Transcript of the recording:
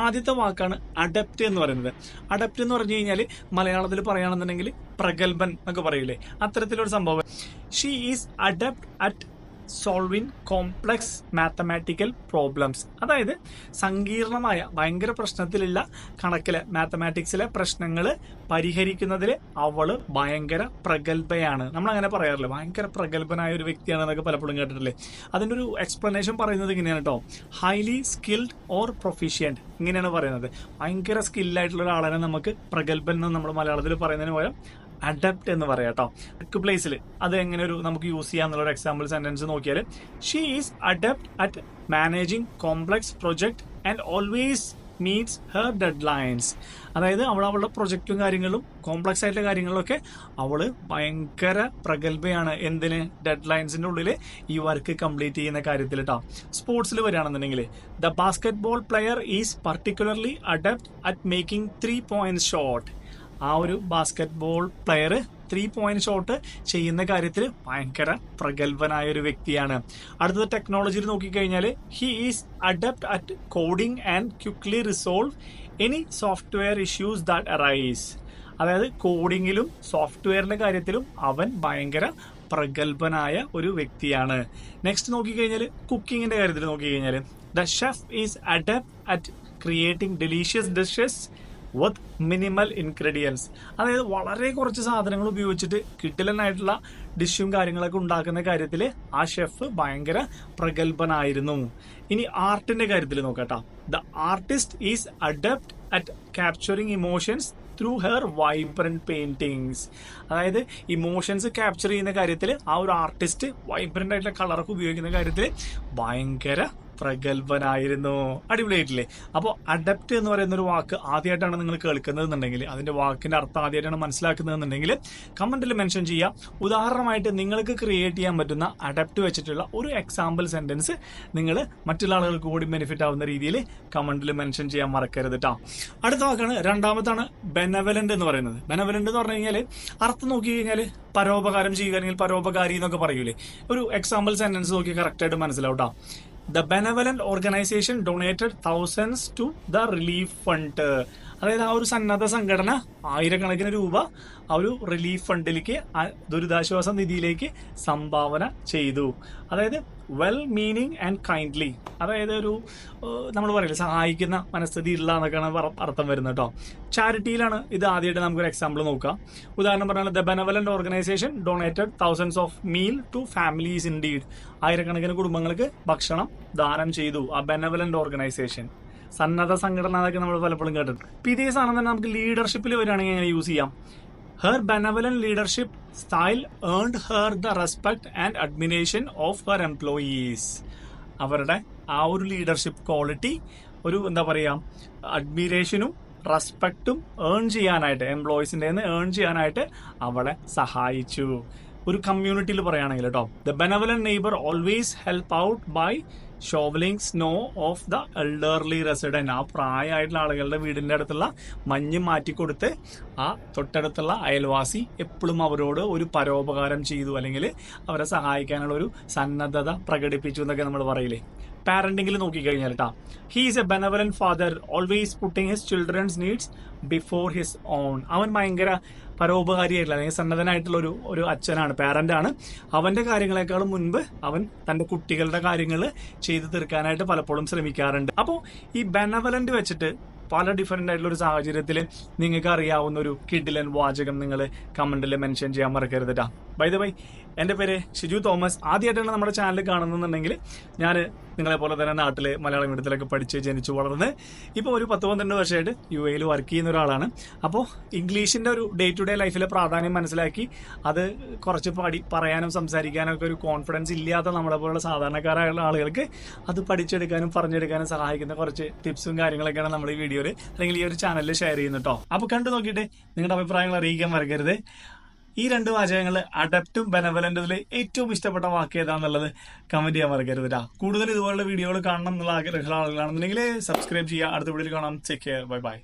ആദ്യത്തെ വാക്കാണ് അഡപ്റ്റ് എന്ന് പറയുന്നത്. അഡപ്റ്റ് എന്ന് പറഞ്ഞു കഴിഞ്ഞാൽ മലയാളത്തിൽ പറയുകയാണെന്നുണ്ടെങ്കിൽ പ്രഗത്ഭൻ എന്നൊക്കെ പറയൂലേ, അത്തരത്തിലൊരു സംഭവം. She is adept at solving complex mathematical problems. അതായത് സങ്കീർണമായ ഭയങ്കര പ്രശ്നത്തിലുള്ള കണക്കിലെ മാത്തമാറ്റിക്സിലെ പ്രശ്നങ്ങൾ പരിഹരിക്കുന്നതിൽ അവള് ഭയങ്കര പ്രഗത്ഭയാണ്. നമ്മളങ്ങനെ പറയാറില്ല, ഭയങ്കര പ്രഗത്ഭനായ ഒരു വ്യക്തിയാണെന്നൊക്കെ പലപ്പോഴും കേട്ടിട്ടില്ലേ. അതിൻ്റെ ഒരു എക്സ്പ്ലനേഷൻ പറയുന്നത് ഇങ്ങനെയാണ് കേട്ടോ. ഹൈലി സ്കിൽഡ് ഓർ പ്രൊഫിഷ്യന്റ്, ഇങ്ങനെയാണ് പറയുന്നത്. ഭയങ്കര സ്കില്ലായിട്ടുള്ള ഒരാളെ നമുക്ക് പ്രഗത്ഭൻ എന്ന് നമ്മൾ മലയാളത്തിൽ പറയുന്നതിന് പകരം അഡപ്റ്റ് എന്ന് പറയാം കേട്ടോ. വർക്ക് പ്ലേസിൽ അത് എങ്ങനെ ഒരു നമുക്ക് യൂസ് ചെയ്യാന്നുള്ള ഒരു എക്സാമ്പിൾ സെന്റൻസ് നോക്കിയാൽ, she is adept at managing complex project and always meats her dead lines. അതായത് അവളുടെ പ്രൊജക്റ്റും കാര്യങ്ങളും കോംപ്ലക്സ് ആയിട്ടുള്ള കാര്യങ്ങളിലൊക്കെ അവള് ഭയങ്കര പ്രഗത്ഭയാണ്. എന്തിന്? ഡെഡ് ലൈൻസിന്റെ ഉള്ളിൽ ഈ വർക്ക് കംപ്ലീറ്റ് ചെയ്യുന്ന കാര്യത്തിൽ കേട്ടോ. സ്പോർട്സിൽ വരികയാണെന്നുണ്ടെങ്കിൽ, the basket ball player is particularly adept at making 3 point shot. ആ ഒരു basket ball player 3 point shot ചെയ്യുന്ന കാര്യത്തിൽ ഭയങ്കര പ്രഗത്ഭനായ ഒരു വ്യക്തിയാണ്. അടുത്തത് ടെക്നോളജിയിൽ നോക്കിക്കഴിഞ്ഞാൽ, he is adept at coding and quickly resolve any software issues that arise. അതായത് കോഡിങ്ങിലും സോഫ്റ്റ്വെയറിന്റെ കാര്യത്തിലും അവൻ ഭയങ്കര പ്രഗത്ഭനായ ഒരു വ്യക്തിയാണ്. നെക്സ്റ്റ് നോക്കിക്കഴിഞ്ഞാൽ കുക്കിങ്ങിന്റെ കാര്യത്തിൽ നോക്കിക്കഴിഞ്ഞാൽ, the chef is adept at creating delicious dishes with minimal ingredients. അതായത് വളരെ കുറച്ച് സാധനങ്ങൾ ഉപയോഗിച്ചിട്ട് കിടിലനായിട്ടുള്ള ഡിഷും കാര്യങ്ങളൊക്കെ ഉണ്ടാക്കുന്ന കാര്യത്തിൽ ആ ഷെഫ് ഭയങ്കര പ്രഗത്ഭനായിരുന്നു. ഇനി ആർട്ടിന്റെ കാര്യത്തിൽ നോക്കട്ടോ. The artist is adept at capturing emotions through her vibrant paintings. അതായത് ഇമോഷൻസ് ക്യാപ്ചർ ചെയ്യുന്ന കാര്യത്തിൽ ആ ഒരു ആർട്ടിസ്റ്റ് വൈബ്രന്റ് ആയിട്ടുള്ള കളറൊക്കെ ഉപയോഗിക്കുന്ന കാര്യത്തിൽ ഭയങ്കര പ്രഗത്ഭനായിരുന്നു. അടിപൊളിയായിട്ടില്ലേ? അപ്പോൾ അഡപ്റ്റ് എന്ന് പറയുന്ന ഒരു വാക്ക് ആദ്യമായിട്ടാണ് നിങ്ങൾ കേൾക്കുന്നതെന്നുണ്ടെങ്കിൽ, അതിന്റെ വാക്കിന്റെ അർത്ഥം ആദ്യമായിട്ടാണ് മനസ്സിലാക്കുന്നതെന്നുണ്ടെങ്കിൽ കമന്റിൽ മെൻഷൻ ചെയ്യാം. ഉദാഹരണമായിട്ട് നിങ്ങൾക്ക് ക്രിയേറ്റ് ചെയ്യാൻ പറ്റുന്ന അഡപ്റ്റ് വെച്ചിട്ടുള്ള ഒരു എക്സാമ്പിൾ സെന്റൻസ് നിങ്ങൾ മറ്റുള്ള ആളുകൾക്ക് കൂടി ബെനിഫിറ്റ് ആവുന്ന രീതിയിൽ കമന്റിൽ മെൻഷൻ ചെയ്യാൻ മറക്കരുത് കേട്ടോ. അടുത്ത വാക്കാണ്, രണ്ടാമത്താണ് ബെനവലന്റ് എന്ന് പറയുന്നത്. ബെനവലന്റ് എന്ന് പറഞ്ഞു കഴിഞ്ഞാൽ അർത്ഥം നോക്കി കഴിഞ്ഞാൽ പരോപകാരം ചെയ്യുക, അല്ലെങ്കിൽ പരോപകാരി എന്നൊക്കെ പറയൂലേ. ഒരു എക്സാമ്പിൾ സെന്റൻസ് നോക്കി കറക്റ്റ് ആയിട്ട് മനസ്സിലാവും കേട്ടോ. The benevolent organization donated thousands to the relief fund. അതായത് ആ ഒരു സന്നദ്ധ സംഘടന ആയിരക്കണക്കിന് രൂപ ആ ഒരു റിലീഫ് ഫണ്ടിലേക്ക്, ദുരിതാശ്വാസ നിധിയിലേക്ക് സംഭാവന ചെയ്തു. അതായത് വെൽ മീനിങ് ആൻഡ് കൈൻഡ്ലി, അതായത് ഒരു നമ്മൾ പറയില്ല സഹായിക്കുന്ന മനസ്ഥിതി ഉള്ള എന്നൊക്കെയാണ് അർത്ഥം വരുന്നത് കേട്ടോ. ചാരിറ്റിയിലാണ് ഇത് ആദ്യമായിട്ട് നമുക്കൊരു എക്സാമ്പിൾ നോക്കാം. ഉദാഹരണം പറഞ്ഞാൽ, the benevolent organisation donated thousands of meal to families in need. ആയിരക്കണക്കിന് കുടുംബങ്ങൾക്ക് ഭക്ഷണം ദാനം ചെയ്തു ആ ബെനവലന്റ് ഓർഗനൈസേഷൻ. സന്നദ്ധ സംഘടന എന്നൊക്കെ നമ്മൾ പലപ്പോഴും കേട്ടിട്ടുണ്ട്. ഇതേ സാധനം തന്നെ നമുക്ക് ലീഡർഷിപ്പിൽ വരികയാണെങ്കിൽ എങ്ങനെ യൂസ് ചെയ്യാം? Her benevolent leadership style earned her the respect and admiration of her employees. അവരുടെ ആ ഒരു ലീഡർഷിപ്പ് ക്വാളിറ്റി ഒരു എന്താ പറയാ അഡ്മിറേഷനും റെസ്പെക്റ്റും ഏൺ ചെയ്യാനായിട്ട്, എംപ്ലോയീസിന്റെ ഏൺ ചെയ്യാനായിട്ട് അവളെ സഹായിച്ചു. ഒരു കമ്മ്യൂണിറ്റിയിൽ പറയുകയാണെങ്കിൽ കേട്ടോ, the benevolent neighbour always help out by shovelling snow of the elderly resident. ആ പ്രായമായിട്ടുള്ള ആളുകളുടെ വീടിന്റെ അടുത്തുള്ള മഞ്ഞ് മാറ്റിക്കൊടുത്ത് ആ തൊട്ടടുത്തുള്ള അയൽവാസി എപ്പോഴും അവരോട് ഒരു പരോപകാരം ചെയ്തു, അല്ലെങ്കിൽ അവരെ സഹായിക്കാനുള്ള ഒരു സന്നദ്ധത പ്രകടിപ്പിച്ചു എന്നൊക്കെ നമ്മൾ പറയില്ലേ. പാരന്റിംഗിൽ നോക്കിക്കഴിഞ്ഞാൽ കേട്ടോ, he is a benevolent father always putting his children's needs before his own. അവൻ ഭയങ്കര പരോപകാരിയായിട്ടുള്ള അല്ലെങ്കിൽ സന്നദ്ധനായിട്ടുള്ള ഒരു അച്ഛനാണ്, പാരന്റ് ആണ്. അവന്റെ കാര്യങ്ങളെക്കാളും മുൻപ് അവൻ തന്റെ കുട്ടികളുടെ കാര്യങ്ങൾ ചെയ്തു തീർക്കാനായിട്ട് പലപ്പോഴും ശ്രമിക്കാറുണ്ട്. അപ്പോൾ ഈ ബെനവലന്റ് വെച്ചിട്ട് പല ഡിഫറെന്റ് ആയിട്ടുള്ള ഒരു സാഹചര്യത്തിൽ നിങ്ങൾക്ക് അറിയാവുന്ന ഒരു കിഡിലൻ വാചകം നിങ്ങൾ കമന്റിൽ മെൻഷൻ ചെയ്യാൻ മറക്കരുത് കേട്ടോ. ബൈ ദ ബൈ, എൻ്റെ പേര് ഷിജു തോമസ്. ആദ്യമായിട്ടാണ് നമ്മുടെ ചാനൽ കാണുന്നുണ്ടെങ്കിൽ, ഞാൻ നിങ്ങളെപ്പോലെ തന്നെ നാട്ടിൽ മലയാളം മീഡിയത്തിലൊക്കെ പഠിച്ച് ജനിച്ചു വളർന്ന് ഇപ്പോൾ ഒരു 10-12 വർഷമായിട്ട് UAE വർക്ക് ചെയ്യുന്ന ഒരാളാണ്. അപ്പോൾ ഇംഗ്ലീഷിൻ്റെ ഒരു ഡേ ടു ഡേ ലൈഫിലെ പ്രാധാന്യം മനസ്സിലാക്കി അത് കുറച്ച് പറയാനും സംസാരിക്കാനും ഒക്കെ ഒരു കോൺഫിഡൻസ് ഇല്ലാത്ത നമ്മളെ പോലുള്ള സാധാരണക്കാരായുള്ള ആളുകൾക്ക് അത് പഠിച്ചെടുക്കാനും പറഞ്ഞെടുക്കാനും സഹായിക്കുന്ന കുറച്ച് ടിപ്സും കാര്യങ്ങളൊക്കെയാണ് നമ്മൾ ഈ വീഡിയോയിൽ അല്ലെങ്കിൽ ഈ ഒരു ചാനലിൽ ഷെയർ ചെയ്യുന്നത് കേട്ടോ. അപ്പോൾ കണ്ടു നോക്കിയിട്ട് നിങ്ങളുടെ അഭിപ്രായങ്ങൾ അറിയിക്കാൻ മറക്കരുത്. ഈ 2 വാചകങ്ങൾ അഡപ്റ്റും ബെനവലന്റിൽ ഏറ്റവും ഇഷ്ടപ്പെട്ട വാക്ക് ഏതാണെന്നുള്ളത് കമന്റ് ചെയ്യാൻ മറക്കരുത് കേട്ടോ. കൂടുതൽ ഇതുപോലുള്ള വീഡിയോകൾ കാണണം എന്നുള്ള ആഗ്രഹമുള്ള ആളുകളാണെന്നുണ്ടെങ്കിൽ സബ്സ്ക്രൈബ് ചെയ്യുക. അടുത്ത വീഡിയോയിൽ കാണാം. Take care. Bye bye.